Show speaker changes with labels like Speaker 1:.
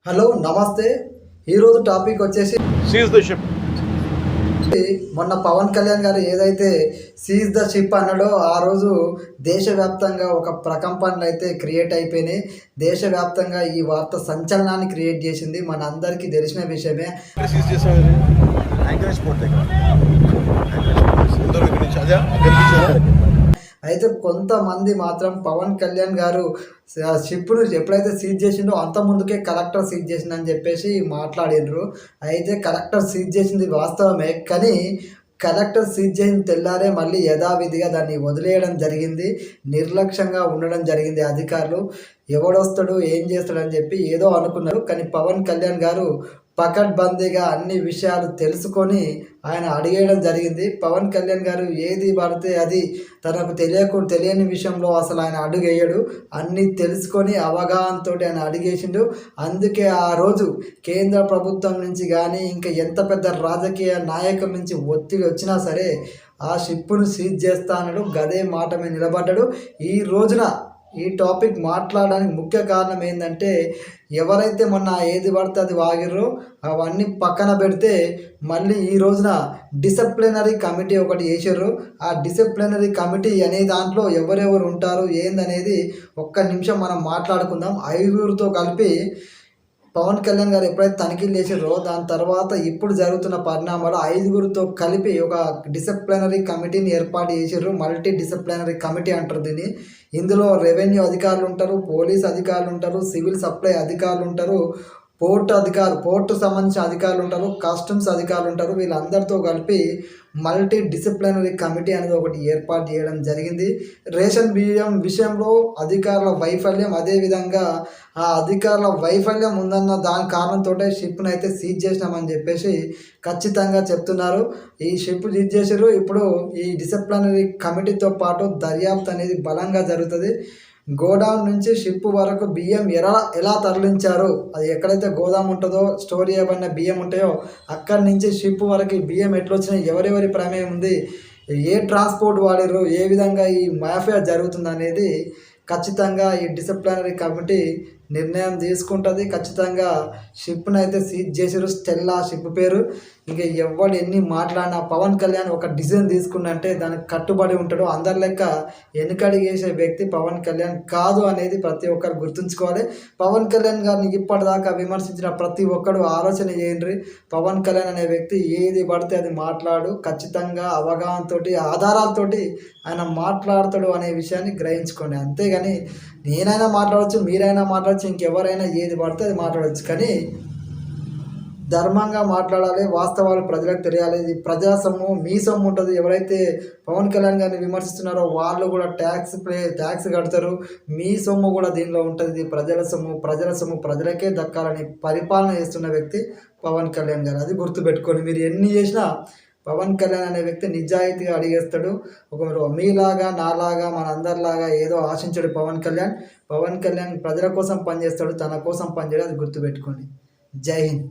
Speaker 1: Hello నమస్తే. ఈరోజు topic వచ్చేసి
Speaker 2: సీజ్ ద షిప్.
Speaker 1: మొన్న పవన్ కళ్యాణ్ గారు ఏదైతే సీజ్ ద షిప్ అన్నాడో ఆ రోజు దేశవ్యాప్తంగా ఒక ప్రకంపనలు అయితే క్రియేట్ అయిపోయినాయి. దేశవ్యాప్తంగా ఈ వార్త సంచలనాన్ని క్రియేట్ చేసింది. మన అందరికీ తెలిసిన విషయమే.
Speaker 2: సీజ్ చేసారు యాంకరేజ్ పోర్ట్ దగ్గర.
Speaker 1: అయితే కొంతమంది మాత్రం పవన్ కళ్యాణ్ గారు షిప్ను ఎప్పుడైతే సీజ్ చేసిండో అంత ముందుకే కలెక్టర్ సీజ్ చేసిందని చెప్పేసి మాట్లాడినరు. అయితే కలెక్టర్ సీజ్ చేసింది వాస్తవమే, కానీ కలెక్టర్ సీజ్ చేసిన తెల్లారే మళ్ళీ యథావిధిగా దాన్ని వదిలేయడం జరిగింది. నిర్లక్ష్యంగా ఉండడం జరిగింది. అధికారులు ఎవడొస్తాడు ఏం చేస్తాడని చెప్పి ఏదో అనుకున్నారు. కానీ పవన్ కళ్యాణ్ గారు పకడ్బందీగా అన్ని విషయాలు తెలుసుకొని ఆయన అడిగేయడం జరిగింది. పవన్ కళ్యాణ్ గారు ఏది పడితే అది తనకు తెలియని విషయంలో అసలు ఆయన అడుగేయడు. అన్నీ తెలుసుకొని అవగాహనతో ఆయన అడిగేసిండు. అందుకే ఆ రోజు కేంద్ర ప్రభుత్వం నుంచి కానీ ఇంకా ఎంత పెద్ద రాజకీయ నాయకుల నుంచి ఒత్తిడి వచ్చినా సరే ఆ షిప్పును సీజ్ చేస్తానడు. గదే మాట మీద నిలబడ్డాడు. ఈ రోజున ఈ టాపిక్ మాట్లాడడానికి ముఖ్య కారణం ఏంటంటే, ఎవరైతే మొన్న ఏది పడితే అది వాగిర్రో అవన్నీ పక్కన పెడితే మళ్ళీ ఈ రోజున డిసిప్లినరీ కమిటీ ఒకటి వేసారు. ఆ డిసిప్లినరీ కమిటీ అనే దాంట్లో ఎవరెవరు ఉంటారు ఏందనేది ఒక్క నిమిషం మనం మాట్లాడుకుందాం. 5గురితో కలిపి పవన్ కళ్యాణ్ గారు ఎప్పుడైతే తనిఖీలు చేసారో దాని తర్వాత ఇప్పుడు జరుగుతున్న పరిణామాలు 5గురితో కలిపి ఒక డిసిప్లినరీ కమిటీని ఏర్పాటు చేసారు. మల్టీ డిసిప్లినరీ కమిటీ అంటారు దీన్ని. ఇందులో రెవెన్యూ అధికారులు ఉంటారు, పోలీస్ అధికారులు ఉంటారు, సివిల్ సప్లై అధికారులు ఉంటారు, పోర్టు సంబంధించిన అధికారులు ఉంటారు, కస్టమ్స్ అధికారులు ఉంటారు. వీళ్ళందరితో కలిపి మల్టీ డిసిప్లినరీ కమిటీ అనేది ఒకటి ఏర్పాటు చేయడం జరిగింది. రేషన్ బియ్యం విషయంలో అధికారుల వైఫల్యం, అదేవిధంగా ఆ అధికారుల వైఫల్యం ఉందన్న దాని కారణంతో షిప్ను అయితే సీజ్ చేసినామని చెప్పేసి ఖచ్చితంగా చెప్తున్నారు. ఈ షిప్ సీజ్ చేసారు. ఇప్పుడు ఈ డిసిప్లినరీ కమిటీతో పాటు దర్యాప్తు అనేది బలంగా జరుగుతుంది. గోడౌన్ నుంచి షిప్ వరకు బియ్యం ఎలా తరలించారు, అది ఎక్కడైతే గోదాం ఉంటుందో స్టోర్ చేయబడిన బియ్యం ఉంటాయో అక్కడి నుంచి షిప్ వరకు బియ్యం ఎట్లొచ్చినాయి, ఎవరెవరి ప్రమేయం ఉంది, ఏ ట్రాన్స్పోర్ట్ వాడారు, ఏ విధంగా ఈ మాఫియా జరుగుతుంది అనేది ఖచ్చితంగా ఈ డిసిప్లినరీ కమిటీ నిర్ణయం తీసుకుంటుంది. ఖచ్చితంగా షిప్ను అయితే సీజ్ చేసారు. స్టెల్లా షిప్ పేరు. ఇంకా ఎవరు ఎన్ని మాట్లాడినా పవన్ కళ్యాణ్ ఒక డిసిజన్ తీసుకున్నంటే దానికి కట్టుబడి ఉంటాడు. అందరి లెక్క వెనుకడి చేసే వ్యక్తి పవన్ కళ్యాణ్ కాదు అనేది ప్రతి ఒక్కరు గుర్తుంచుకోవాలి. పవన్ కళ్యాణ్ గారిని ఇప్పటిదాకా విమర్శించిన ప్రతి ఒక్కరు ఆలోచన చేయండి. పవన్ కళ్యాణ్ అనే వ్యక్తి ఏది పడితే అది మాట్లాడు, ఖచ్చితంగా అవగాహనతోటి ఆధారాలతోటి ఆయన మాట్లాడతాడు అనే విషయాన్ని గ్రహించుకోండి. అంతేగాని నేనైనా మాట్లాడవచ్చు, మీరైనా మాట్లాడచ్చు, ఇంకెవరైనా ఏది పడితే అది మాట్లాడవచ్చు. కానీ ధర్మంగా మాట్లాడాలి, వాస్తవాలు ప్రజలకు తెలియాలి. ఇది ప్రజా సొమ్ము, మీ సొమ్ము ఉంటుంది. ఎవరైతే పవన్ కళ్యాణ్ గారిని విమర్శిస్తున్నారో వాళ్ళు కూడా ట్యాక్స్ కడతారు. మీ సొమ్ము కూడా దీనిలో ఉంటుంది. ఇది ప్రజల సొమ్ము ప్రజలకే దక్కాలని పరిపాలన చేస్తున్న వ్యక్తి పవన్ కళ్యాణ్ గారు. అది గుర్తుపెట్టుకొని మీరు ఎన్ని చేసినా పవన్ కళ్యాణ్ అనే వ్యక్తి నిజాయితీగా అడిగేస్తాడు. ఒక మీలాగా నాలాగా మనందరిలాగా ఏదో ఆశించాడు పవన్ కళ్యాణ్ ప్రజల కోసం పనిచేస్తాడు, తన కోసం పనిచేయడు. అది గుర్తుపెట్టుకోండి. జై హింద్.